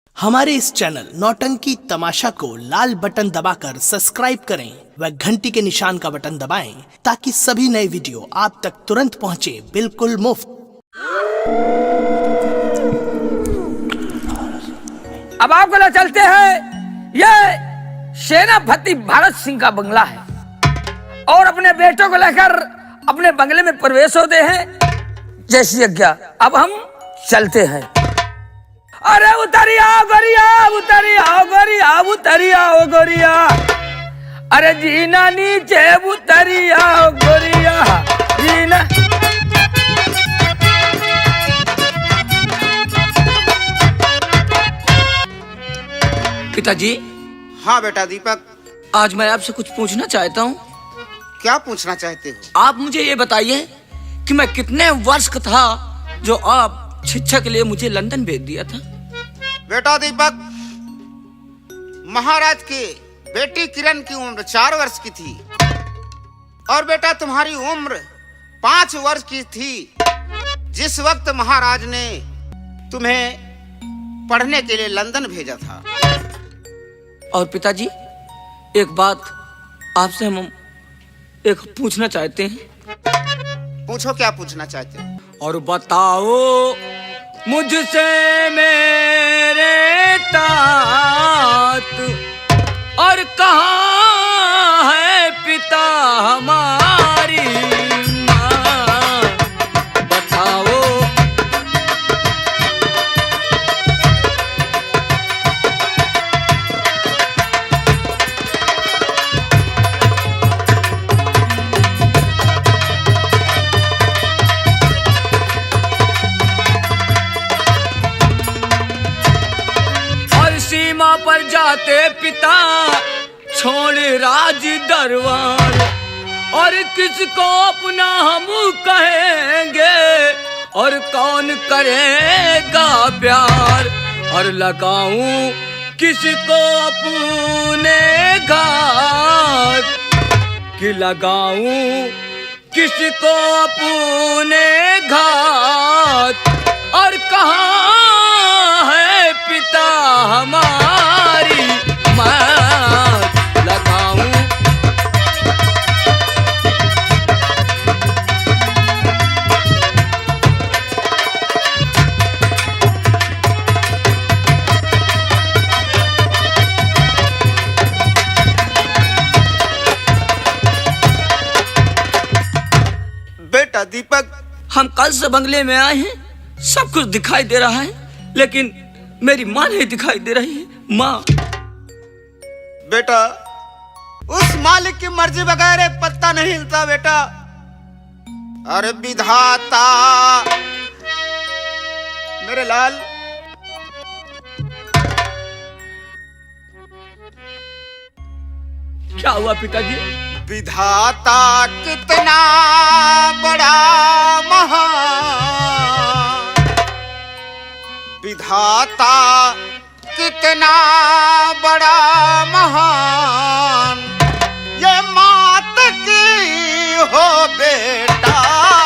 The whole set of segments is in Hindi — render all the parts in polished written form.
हमारे इस चैनल नौटंकी तमाशा को लाल बटन दबाकर सब्सक्राइब करें व घंटी के निशान का बटन दबाएं ताकि सभी नए वीडियो आप तक तुरंत पहुंचे बिल्कुल मुफ्त। अब आपको ले चलते हैं, ये सेनापति भरत सिंह का बंगला है और अपने बेटों को लेकर अपने बंगले में प्रवेश होते हैं जैसी आज्ञा। अब हम चलते हैं। अरे उतरिया गोरिया, उतरिया गोरिया, उतरिया ओ गोरिया, अरे जीना नीचे उतरिया गोरिया, जीना। पिताजी। हाँ बेटा दीपक, आज मैं आपसे कुछ पूछना चाहता हूँ। क्या पूछना चाहते हो? आप मुझे ये बताइए कि मैं कितने वर्ष का था जो आप शिक्षा के लिए मुझे लंदन भेज दिया था। बेटा दीपक, महाराज की बेटी किरण की उम्र 4 वर्ष की थी और बेटा तुम्हारी उम्र 5 वर्ष की थी जिस वक्त महाराज ने तुम्हें पढ़ने के लिए लंदन भेजा था। और पिताजी, एक बात आपसे हम एक पूछना चाहते हैं। पूछो, क्या पूछना चाहते हो? और बताओ मुझसे मेरे तात, और कहाँ है पिता हमारी माँ, बताओ। सीमा पर जाते पिता छोड़ राज दरबार, और किसको अपना हम कहेंगे और कौन करेगा प्यार, और लगाऊं किसको अपने घाट, कि लगाऊं किसको अपने घाट, और कहाँ है पिता हमारी माँ, लगाऊं। बेटा दीपक, हम कल से बंगले में आए हैं, सब कुछ दिखाई दे रहा है, लेकिन मेरी माँ नहीं दिखाई दे रही है। माँ। बेटा, उस मालिक की मर्जी बगैर एक पत्ता नहीं हिलता बेटा। अरे विधाता मेरे लाल, क्या हुआ पिताजी? विधाता कितना बड़ा महान, विधाता कितना बड़ा महान, ये मात की हो बेटा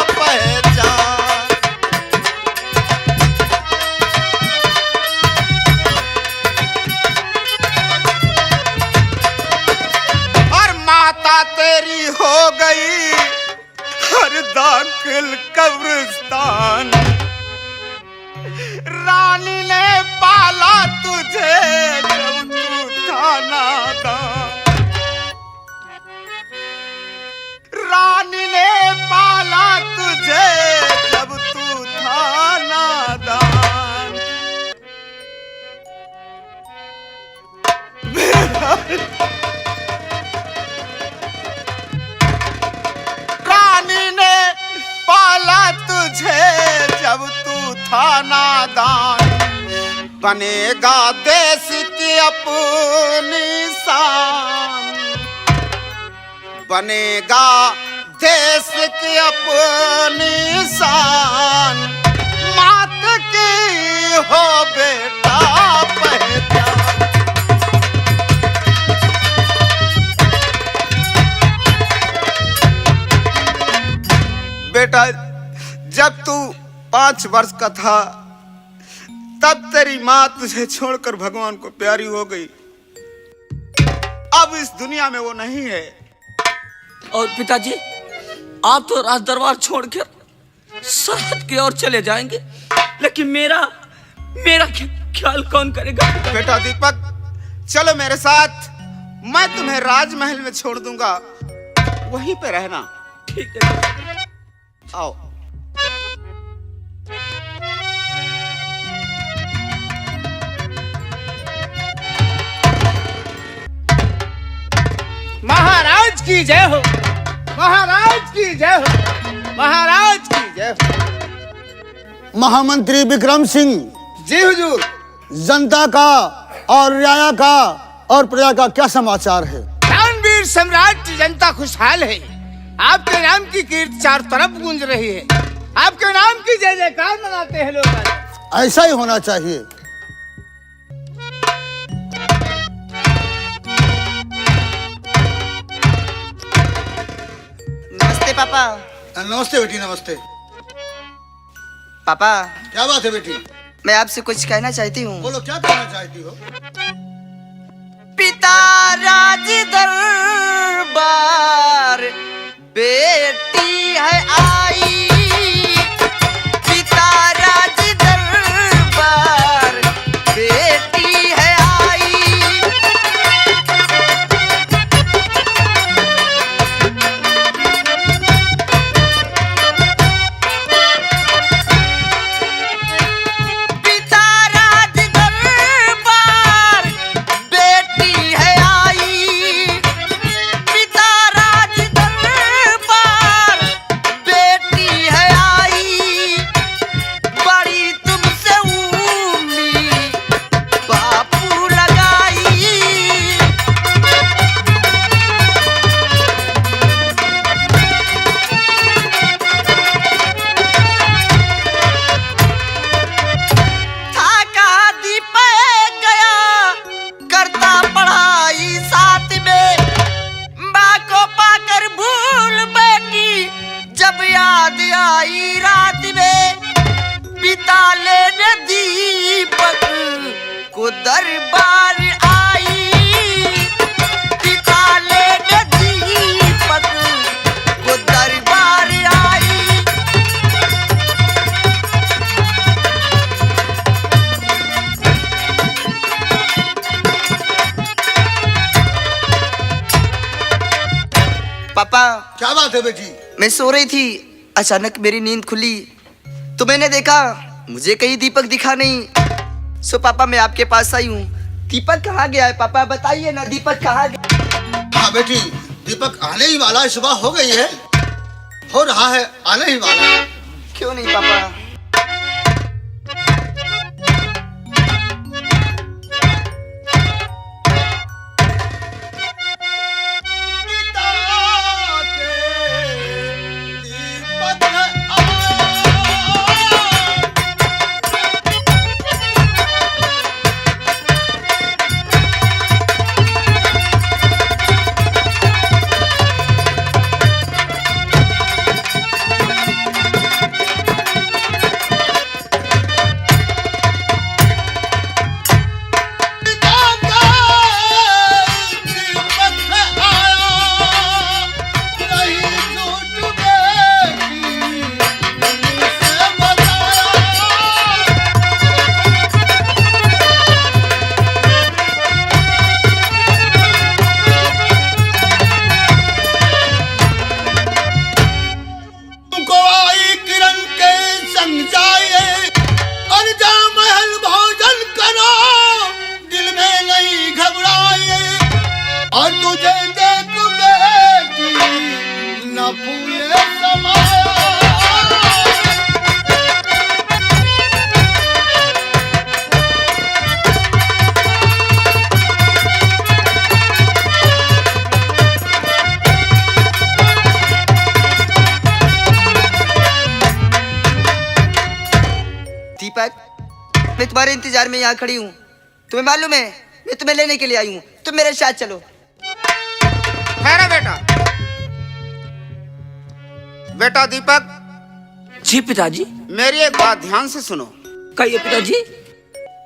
पहचान। और माता तेरी हो गई हर दाखिल कब्रिस्तान, रानी ने पाला तुझे जब तू था नादान, रानी ने पाला तुझे जब तू था नादान। रानी ने पाला तुझे जब तू था नादान, बनेगा देश की अपनी शान, बनेगा देश की अपनी शान, मात की हो बेटा पहचान। बेटा, जब तू 5 वर्ष का था तब तेरी माँ तुझे छोड़कर भगवान को प्यारी हो गई। अब इस दुनिया में वो नहीं है। और पिताजी, आप तो राज दरबार छोड़कर सरहद की ओर चले जाएंगे, लेकिन मेरा ख्याल कौन करेगा? बेटा दीपक, चलो मेरे साथ, मैं तुम्हें राजमहल में छोड़ दूंगा, वहीं पे रहना। ठीक है। आओ। महाराज की जय हो, महाराज की जय हो, महाराज की जय हो। महामंत्री विक्रम सिंह, जी हुजूर। जनता का और रियाया का और प्रजा का क्या समाचार है? दानवीर सम्राट की जनता खुशहाल है। आपके नाम की कीर्ति चारों तरफ गूंज रही है। आपके नाम की जय जयकार मनाते हैं लोग। ऐसा ही होना चाहिए। नमस्ते पापा। नमस्ते बेटी, नमस्ते। पापा, क्या बात है बेटी? मैं आपसे कुछ कहना चाहती हूँ। बोलो, क्या कहना चाहती हो? पिता राज दरबार बेटी है आई, पिता राज दरबार बेटी है आई। पिता राज दरबार बेटी है आई, पिता राज दरबार बेटी है आई। बड़ी तुमसे उम्मीद बापू लगाई। था कहा दीपक गया करता पढ़ाई साथ में, माँ को पाकर भूल बैठी जब याद आई रात में। पिता लेने दीपक को दरबार आई, पिता लेने दीपक को दरबार आई। पापा, क्या बात है बेटी? मैं सो रही थी, अचानक मेरी नींद खुली तो मैंने देखा मुझे कहीं दीपक दिखा नहीं। सो पापा, मैं आपके पास आई हूँ। दीपक कहाँ गया है पापा, बताइए ना, दीपक कहाँ गया? हाँ बेटी, दीपक आने ही वाला है। सुबह हो गई है, हो रहा है, आने ही वाला है। क्यों नहीं पापा? दीपक, मैं तुम्हारे इंतजार में यहाँ खड़ी हूँ। तुम्हें मालूम है मैं तुम्हें लेने के लिए आई हूँ, तुम मेरे साथ चलो। ठहरा बेटा। बेटा दीपक, जी पिताजी। मेरी एक बात ध्यान से सुनो। कहिए पिताजी।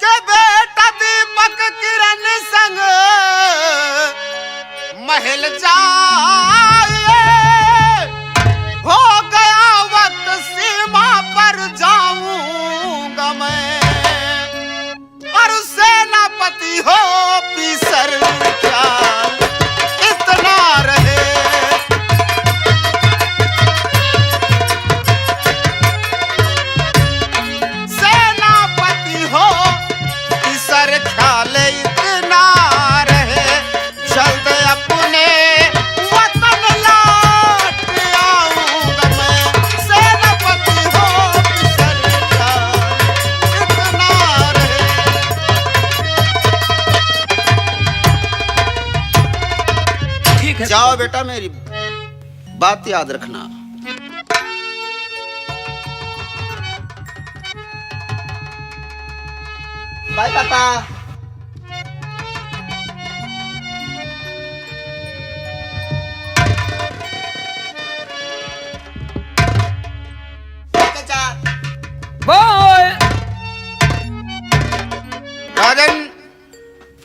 के बेटा दीपक किरण संग महल जाए, हो गया वक्त सीमा पर जाऊंगा मैं, और सेनापति हो पीसर क्या इतना रहे। सेनापति हो पीसर ख्याल इतना रहे, जल्द अपने वतन लौट आऊंगा मैं, सेनापति हो पीसर ख्याल इतना रहे। ठीक है। जाओ बेटा, मेरी बात याद रखना। बाय पापा। चाचा। बाय। राजन,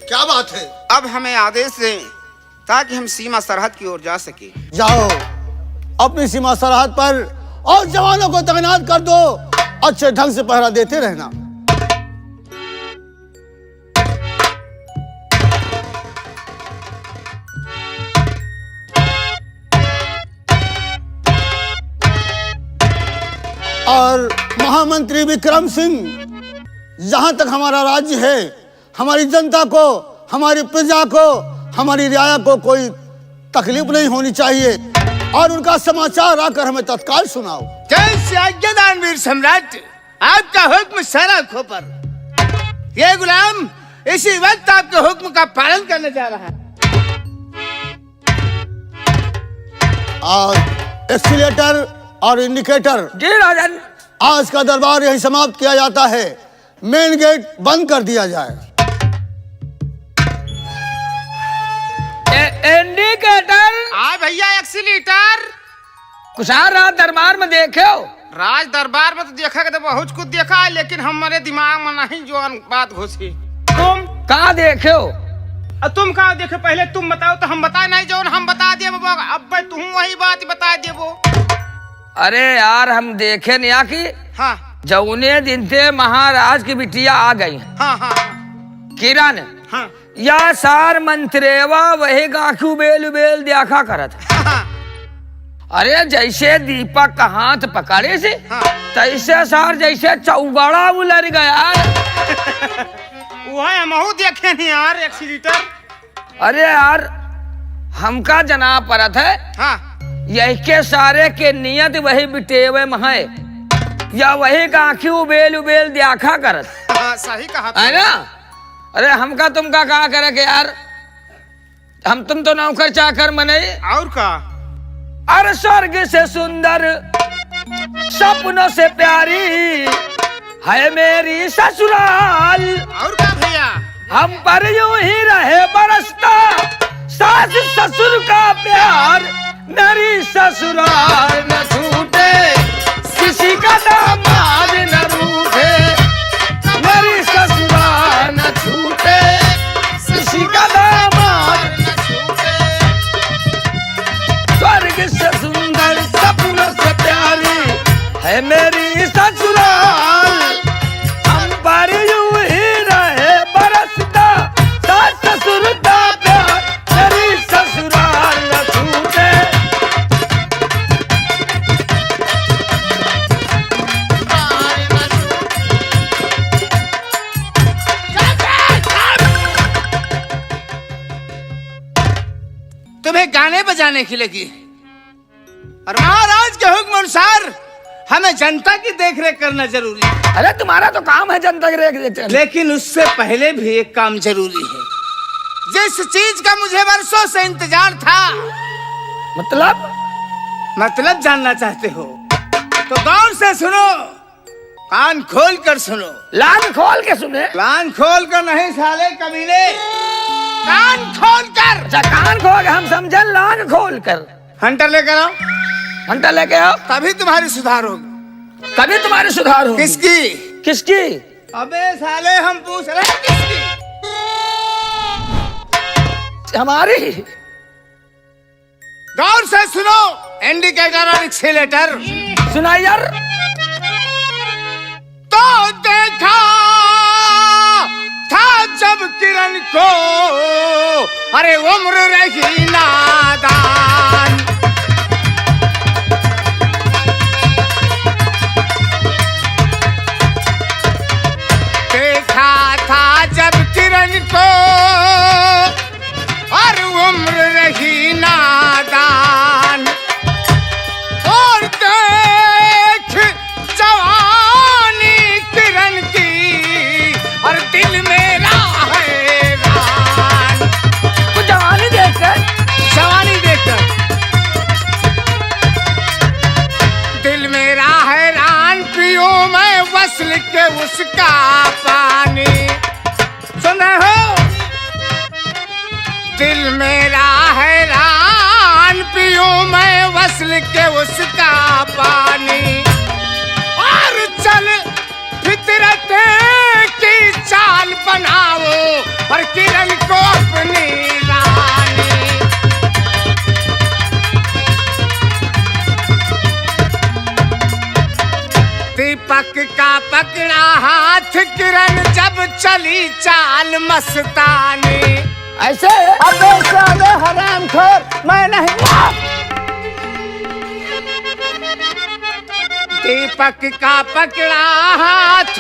क्या बात है? अब हमें आदेश दें ताकि हम सीमा सरहद की ओर जा सके। जाओ, अपनी सीमा सरहद पर और जवानों को तैनात कर दो, अच्छे ढंग से पहरा देते रहना। और महामंत्री विक्रम सिंह, जहां तक हमारा राज्य है, हमारी जनता को, हमारी प्रजा को, हमारी रियाया को कोई तकलीफ नहीं होनी चाहिए, और उनका समाचार आकर हमें तत्काल सुनाओ। जय आज्ञादान वीर सम्राट, आपका हुक्म सारा खोपर। ये गुलाम इसी वक्त आपके हुक्म का पालन करने जा रहा है। और एक्सीलेटर और इंडिकेटर, जी राजन। आज का दरबार यही समाप्त किया जाता है। मेन गेट बंद कर दिया जाए। इंडिकेटर। भैया एक्सीलेटर। कुशार रात दरबार में देखे हो? राज दरबार में तो देखा के तो बहुत कुछ देखा है, लेकिन हमारे दिमाग में नहीं जो बात घुसी। तुम कहाँ देखे हो? तुम कहाँ देखे? पहले तुम बताओ तो हम बताए नहीं, जो हम बता दिए बाबा। अब भाई तुम वही बात बता दे वो। अरे यार, हम देखे नहीं आकी। हाँ जौने दिन से महाराज की बिटिया आ गई हाँ हाँ किरण, हाँ या सार मंत्रेवा वही गाखू बेल बेल देखा करत। हाँ अरे जैसे दीपक का हाथ पकड़े से हाँ। तैसे सार जैसे चौगड़ा उलर गया। वह हमहू देखे नहीं यार एक्सीलेटर। अरे यार, हमका जना परत है। हाँ यही के सारे के नियत वही बिटेवे में है, या वही गाखी उबेल उबेल देखा करत हाँ, सही कहा है ना। अरे हमका तुमका कहा करे के यार, तुम तो नौकर चाकर मने। और का? अरे स्वर्ग से सुंदर सपनों से प्यारी है मेरी ससुराल। और का भैया? हम पर यूं ही रहे बरसता सास ससुर का प्यार, मेरी ससुराल न छूटे, किसी का दामाद न रूठे, मेरी ससुराल न छूटे, किसी का दामाद न छूटे। स्वर्ग से सुंदर सपनों से प्यारी है मेरी ससुराल, हम पर यूं ही रहे बरसता सास ससुर का प्यार, मेरी ससुराल न छूटे। तुम्हें गाने बजाने की लगी, और महाराज के हुक्म अनुसार हमें जनता की देखरेख करना जरूरी है। अरे तुम्हारा तो काम है जनता की रेख। लेकिन उससे पहले भी एक काम जरूरी है, जिस चीज का मुझे वर्षों से इंतजार था। मतलब जानना चाहते हो तो गौर से सुनो, कान खोल कर सुनो। लान खोल के सुने। कान खोल कर नहीं साले कमीने, कान खोल कर। अच्छा, कान खोल के हम समझे, लान खोल कर। हंटर लेकर आओ, घंटा लेके आओ, तभी तुम्हारी सुधार होगी। तभी तुम्हारी सुधार होगी। किसकी? किसकी? अबे साले हम पूछ रहे हैं किसकी? हमारी। गौर से सुनो, इंडिकेटर और एक्सीलेटर। सुनाई यार। तो देखा था जब किरण को, अरे उम्र रही नादान। देखा था जब किरण को और उम्र रही नादान। और देख जवानी किरण की और दिल मेरा हैरान। कुछ जवानी देखकर, जवानी देखकर दिल मेरा हैरान। पियो मैं वसल के उसका पानी। सुने हो? दिल मेरा हैरान, पियो मैं वसल के उसका पानी। और चल फितरत की चाल बनाओ और किरण को अपनी रानी। दीपक का पकड़ा हाथ किरण जब चली चाल मस्तानी। ऐसे अबे साले हरामखोर, मैं नहीं। दीपक का पकड़ा हाथ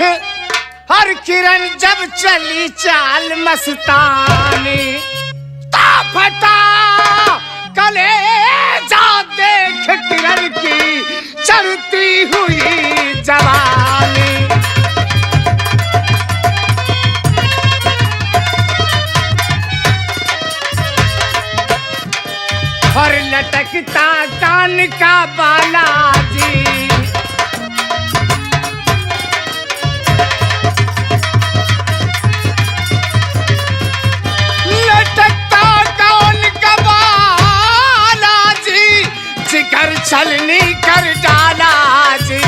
हर किरण जब चली चाल मस्तानी। ता फटा कलेजा देख किरण की चढ़ती हुई जवानी। और लटकता कान का बालाजी। लटकता कान का बालाजी, जिगर छलनी कर डाला जी।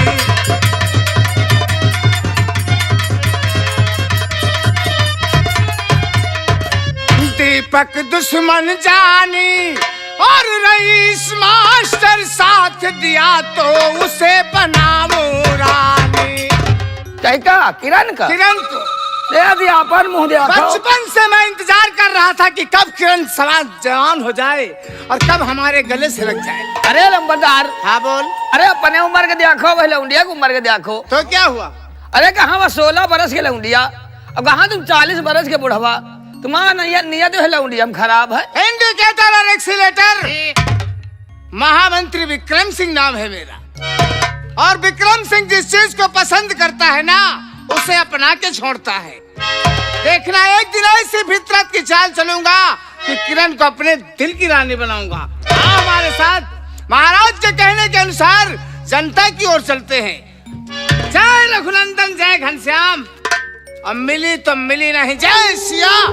दीपक दुश्मन जानी और रईस मास्टर साथ दिया तो उसे बनाओ रानी। क्या किरण का? किरण को दे दिया अपन मुंह देखो। बचपन से मैं इंतजार कर रहा था कि कब किरण जवान हो जाए और कब हमारे गले से लग जाए। अरे लंबरदार। हाँ बोल। अरे अपने उम्र के देखो, भाई लौंडिया की उम्र के देखो। तो क्या हुआ? अरे कहाँ वो 16 बरस के लौंडिया, अब कहाँ तुम 40 बरस के बुढ़वा। तुम्हारा नियत है लौंडिया में खराब है। इंडिकेटर और एक्सीलेटर। महामंत्री विक्रम सिंह नाम है मेरा। और विक्रम सिंह जिस चीज को पसंद करता है ना, उसे अपना के छोड़ता है। देखना एक दिन ऐसी फितरत की चाल चलूंगा कि किरण को अपने दिल की रानी बनाऊंगा। हमारे साथ महाराज के कहने के अनुसार जनता की ओर चलते हैं। जय रघुनंदन, जय घनश्याम। अब मिली तो मिली नहीं, जय सिया।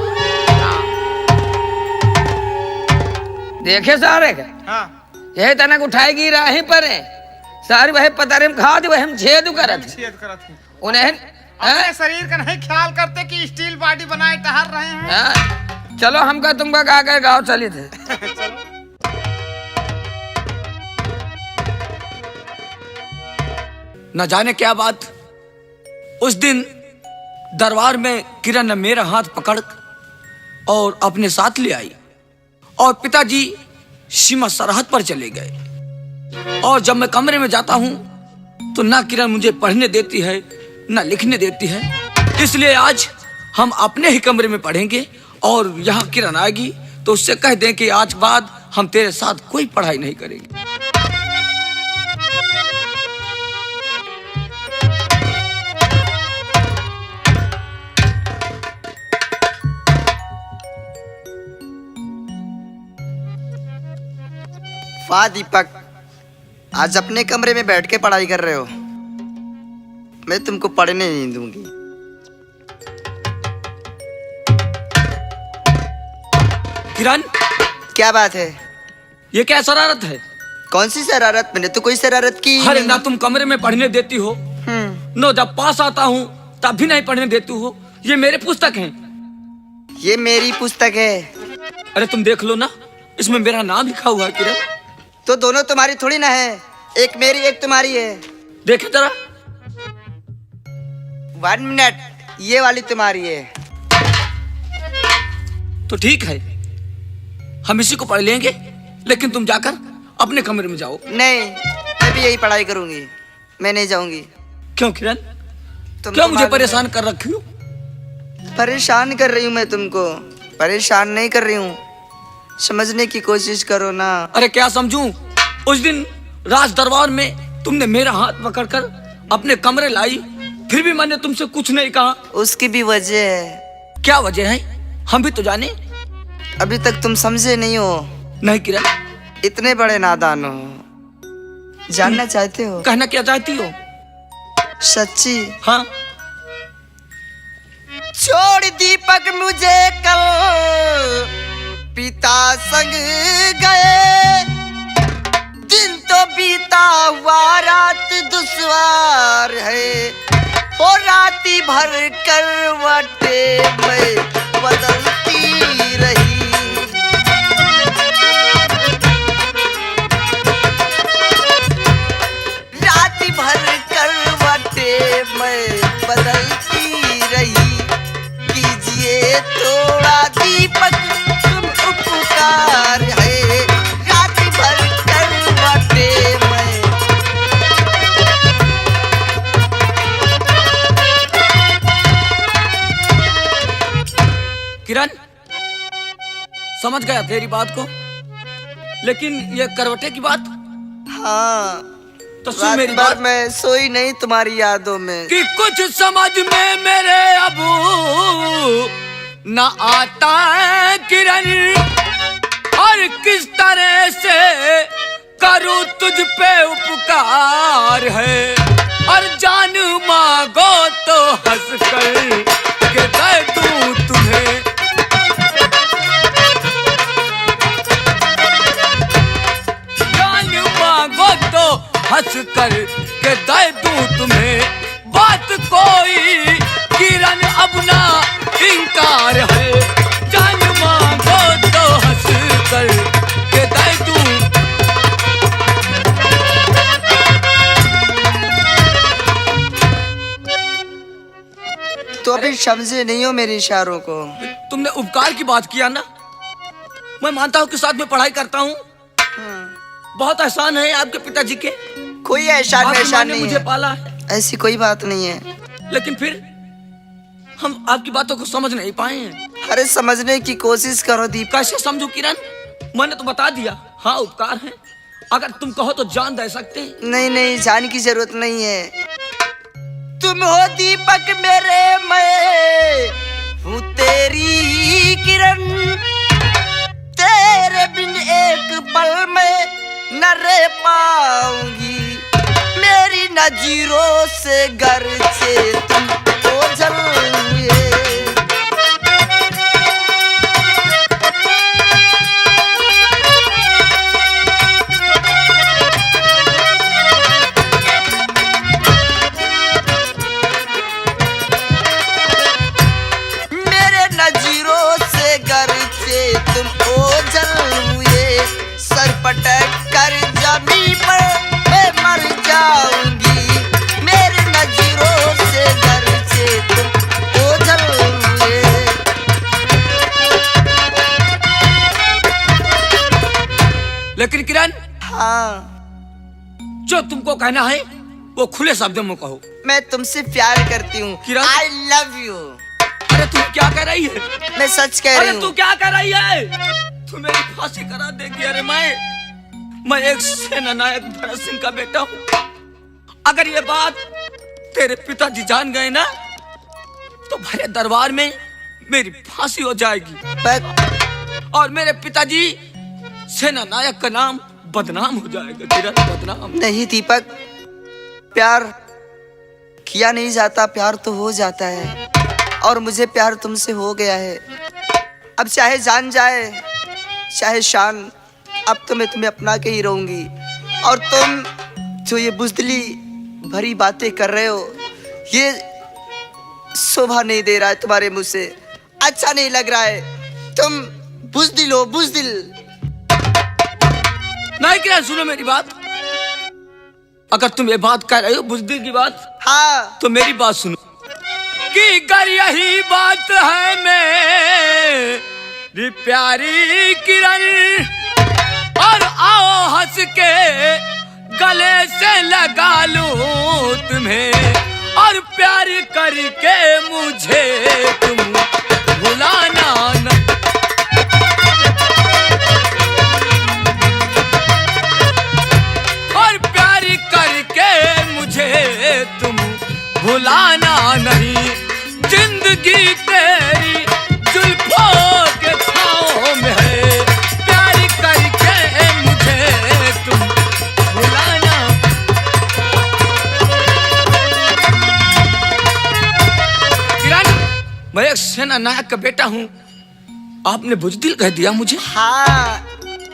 देखे सारे का हाँ, यही तनक उठाएगी राही पर है सारी वही पतारे में खा दे, वही हम छेद करत उन्हें अपने शरीर का नहीं ख्याल करते कि स्टील बॉडी बनाए टहल रहे हैं। चलो हमका तुमका गा कर गाँव चली थे। न जाने क्या बात, उस दिन दरबार में किरण ने मेरा हाथ पकड़ और अपने साथ ले आई और पिताजी सीमा सरहद पर चले गए। और जब मैं कमरे में जाता हूं तो ना किरण मुझे पढ़ने देती है ना लिखने देती है। इसलिए आज हम अपने ही कमरे में पढ़ेंगे और यहाँ किरण आएगी तो उससे कह दें कि आज बाद हम तेरे साथ कोई पढ़ाई नहीं करेंगे। वाह दीपक, आज अपने कमरे में बैठ के पढ़ाई कर रहे हो। मैं तुमको पढ़ने नहीं दूंगी। किरण, क्या बात है? ये क्या शरारत है? कौन सी शरारत? मैंने तो कोई शरारत की अरे ना तुम कमरे में पढ़ने देती हो, न जब पास आता हूँ तब भी नहीं पढ़ने देती हो। ये मेरे पुस्तक हैं। ये मेरी पुस्तक है। अरे तुम देख लो ना, इसमें मेरा नाम लिखा हुआ है किरण। तो दोनों तुम्हारी थोड़ी ना है, एक मेरी एक तुम्हारी है। देखे जरा। 1 मिनट, ये वाली तुम्हारी है। तो ठीक है, हम इसी को पढ़ लेंगे, लेकिन तुम जाकर अपने कमरे में जाओ। नहीं, मैं भी यही पढ़ाई करूंगी, मैं नहीं जाऊंगी। क्यों किरण, तुम क्यों तो मुझे मालूम परेशान कर रखी हो? है। परेशान कर रही हूँ मैं तुमको? परेशान नहीं कर रही हूँ, समझने की कोशिश करो ना। अरे क्या समझूं? उस दिन राज दरबार में तुमने मेरा हाथ पकड़कर अपने कमरे लाई, फिर भी मैंने तुमसे कुछ नहीं कहा। उसकी भी वजह है। क्या वजह है, हम भी तो जाने। अभी तक तुम समझे नहीं हो। नहीं किरण, इतने बड़े नादान हो। जानना चाहते हो? कहना क्या चाहती हो? सच्ची? हाँ। छोड़ दीपक मुझे कल पिता संग गए, दिन तो बीता हुआ रात दुश्वार है, और राती भर करवटे में बदलती रही। राती भर करवटे में बदलती रही। कीजिए थोड़ा दीपक तुम उपकार है, रात भर करवटे में। किरण, समझ गया तेरी बात को, लेकिन ये करवटे की बात हाँ, तो सुन मेरी रात भर बात। मैं सोई नहीं तुम्हारी यादों में। कि कुछ समझ में मेरे अब न आता है किरण, और किस तरह से करूं तुझ पे उपकार है, और जान मांगो तो हंस कर के दे दूं तुम्हें। जान मांगो तो हंस कर के दे दूं तुम्हें। बात कोई किरण अब ना इनकार है, जान मांगो तो हंस कर के दे दूं। तो अभी समझे नहीं हो मेरे इशारों को। तुमने उपकार की बात किया ना, मैं मानता हूँ कि साथ में पढ़ाई करता हूँ। बहुत एहसान है आपके पिताजी के, कोई एहसान आपकी माँ एहसान ने नहीं मुझे है। पाला है। ऐसी कोई बात नहीं है। लेकिन फिर हम आपकी बातों को समझ नहीं पाए हैं। अरे समझने की कोशिश करो दीपक। कैसे समझू किरण, मैंने तो बता दिया। हाँ उपकार है, अगर तुम कहो तो जान दे सकते हैं। नहीं नहीं, जान की जरूरत नहीं है। तुम हो दीपक मेरे, मैं हूँ तेरी किरण। तेरे बिन एक पल में न रह पाऊंगी। मेरी नजरों से गरचे तुम ओझल हुए। मेरे नजरों से गरचे तुम ओझल हुए। सर पटक कर जमीन पर मैं मर जाऊंगी। मेरे नजरों से गरचे तुम ओझल हुए। लेकिन किरण, हाँ, जो तुमको कहना है वो खुले शब्दों में कहो। मैं तुमसे प्यार करती हूँ। किरण? I love you. अरे तू क्या कह रही है? मैं सच कह रही अरे तू हूँ। क्या कह रही है? तू मेरी फांसी करा देगी। अरे मैं एक सेना नायक भरत सिंह का बेटा हूँ। अगर ये बात तेरे पिताजी जान गए ना, तो भरे दरबार में मेरी फांसी हो जाएगी, पर और मेरे पिताजी सेना नायक का नाम बदनाम हो जाएगा। किरण, बदनाम। नहीं दीपक, प्यार किया नहीं जाता, प्यार तो हो जाता है। और मुझे प्यार तुमसे हो गया है। अब चाहे जान जाए चाहे शान, अब तो मैं तुम्हें अपना के ही रहूंगी। और तुम जो ये बुज़दिली भरी बातें कर रहे हो, शोभा नहीं दे रहा है तुम्हारे मुंह से, अच्छा नहीं लग रहा है। तुम बुज़दिल हो, बुज़दिल। नहीं किरण, सुनो मेरी बात। अगर तुम ये बात कह रहे हो बुज़दिल की बात, हाँ तो मेरी बात सुनो कि अगर यही बात है मेरी प्यारी किरण, और आओ हंस के गले से लगा लूं तुम्हें, और प्यार करके मुझे तुम भुलाना न। और प्यार करके मुझे तुम भुलाना नहीं। जिंदगी तेरी जुल्फों के छाँव में है, प्यार करके मुझे तुम भुलाना। किरण, मैं एक सेना नायक का बेटा हूँ, आपने बुज़दिल कह दिया मुझे। हाँ,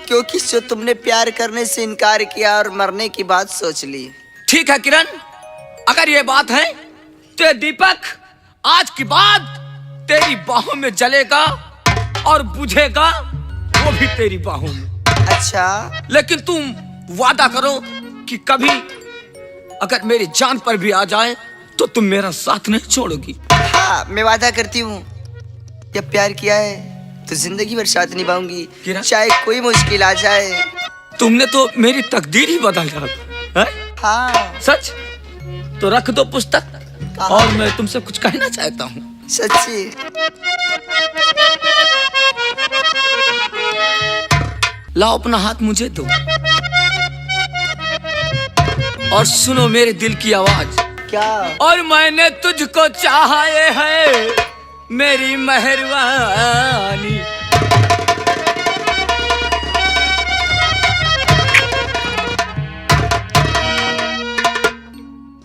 क्योंकि जो तुमने प्यार करने से इनकार किया और मरने की बात सोच ली। ठीक है किरण, अगर ये बात है तो ये दीपक आज के बाद तेरी बाहों में जलेगा और बुझेगा वो भी तेरी बाहों में। अच्छा, लेकिन तुम वादा करो कि कभी अगर मेरी जान पर भी आ जाए तो तुम मेरा साथ नहीं छोड़ोगी। हाँ मैं वादा करती हूँ, जब प्यार किया है तो जिंदगी भर साथ निभाऊंगी, किरण? चाहे कोई मुश्किल आ जाए। तुमने तो मेरी तकदीर ही बदल डाला है। हाँ सच? तो रख दो पुस्तक और मैं तुमसे कुछ कहना चाहता हूँ। सच्ची। लाओ अपना हाथ मुझे दो और सुनो मेरे दिल की आवाज। क्या? और मैंने तुझको चाहा है मेरी मेहरबानी,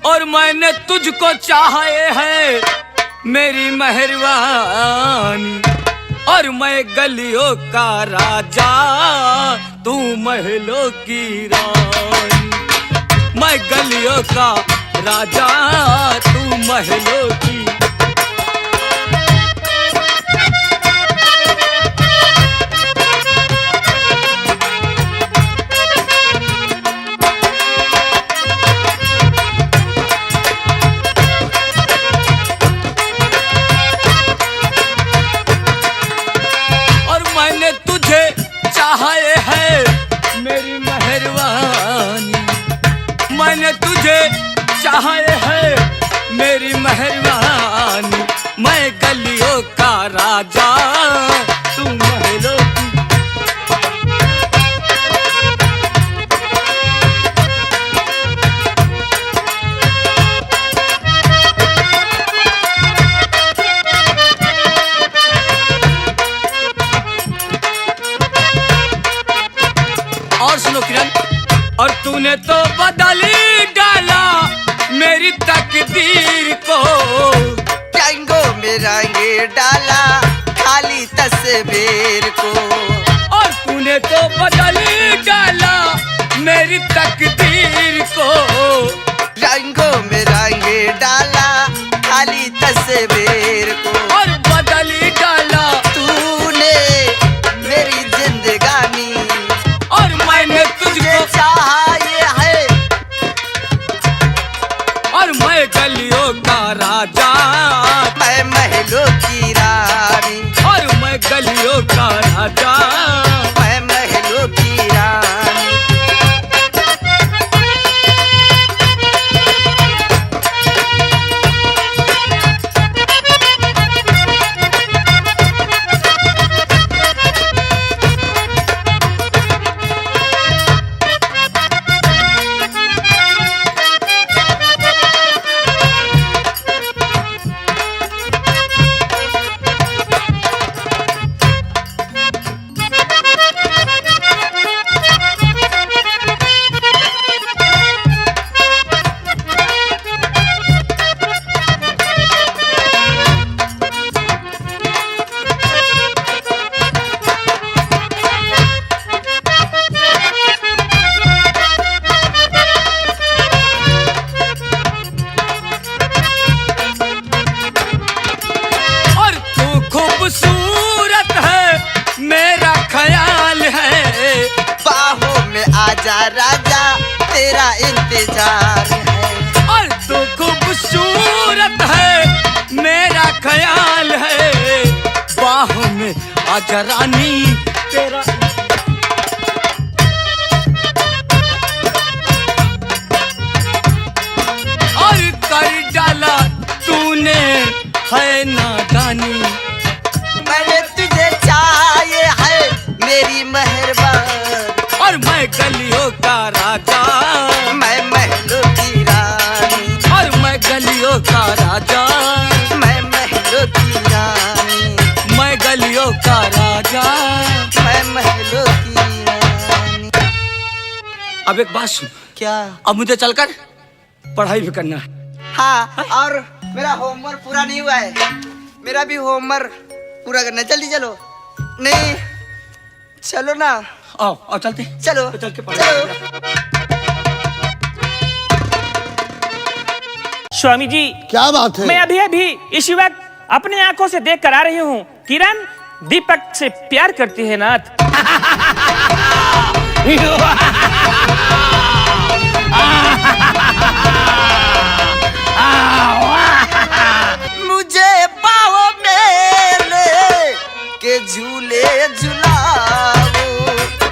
और मैंने तुझको चाहा है मेरी मेहरबानी, और मैं गलियों का राजा तू महलों की रानी। मैं गलियों का राजा तू महलों की। और मैंने तुझे चाहा है मेरी मेहरबानी, मैंने तुझे चाहा है मेरी मेहरबानी। मैं गलियों का राजा तू महलों की। और सुनो किरण, और तूने तो बदल ही डाला मेरी तकदीर को। रंगों में रंग डाला खाली तस्वीर को। और तूने तो बदल ही डाला मेरी तकदीर को। रंगों में रंग डाला खाली तस्वीर को। और बदल ही डाला तूने मेरी जिंदगानी, और मैंने तुझको चाहा ये है। और मैं गलियों का राजा, मैं महलों की रानी, और मैं गलियों का राजा। मैं महलों की रानी। राजा तेरा इंतजार है। और तू खूबसूरत है मेरा ख्याल है, बाहों में आजा रानी तेरा। और कर डाला तूने है नादानी, मैंने तुझे चाहिए है मेरी मेहरबान। और मैं गलियों का राजा, मैं महलों की रानी। और मैं गलियों का राजा, मैं महलों की रानी। मैं गलियों का राजा। मैं महलों की रानी। अब एक बात सुन, क्या? अब मुझे चलकर पढ़ाई भी करना है। हाँ, और मेरा होमवर्क पूरा नहीं हुआ है, मेरा भी होमवर्क पूरा करना है। जल्दी चलो। नहीं, चलो ना। आओ चलते। चलो चल के चलो। स्वामी जी, क्या बात है? मैं अभी अभी इस वक्त अपने आंखों से देख कर आ रही हूँ, किरण दीपक से प्यार करती है नाथ। मुझे बाहों में ले के झूले झुलाओ।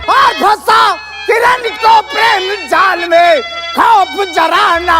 और फंसा किरण को प्रेम जाल में, खौफ जराना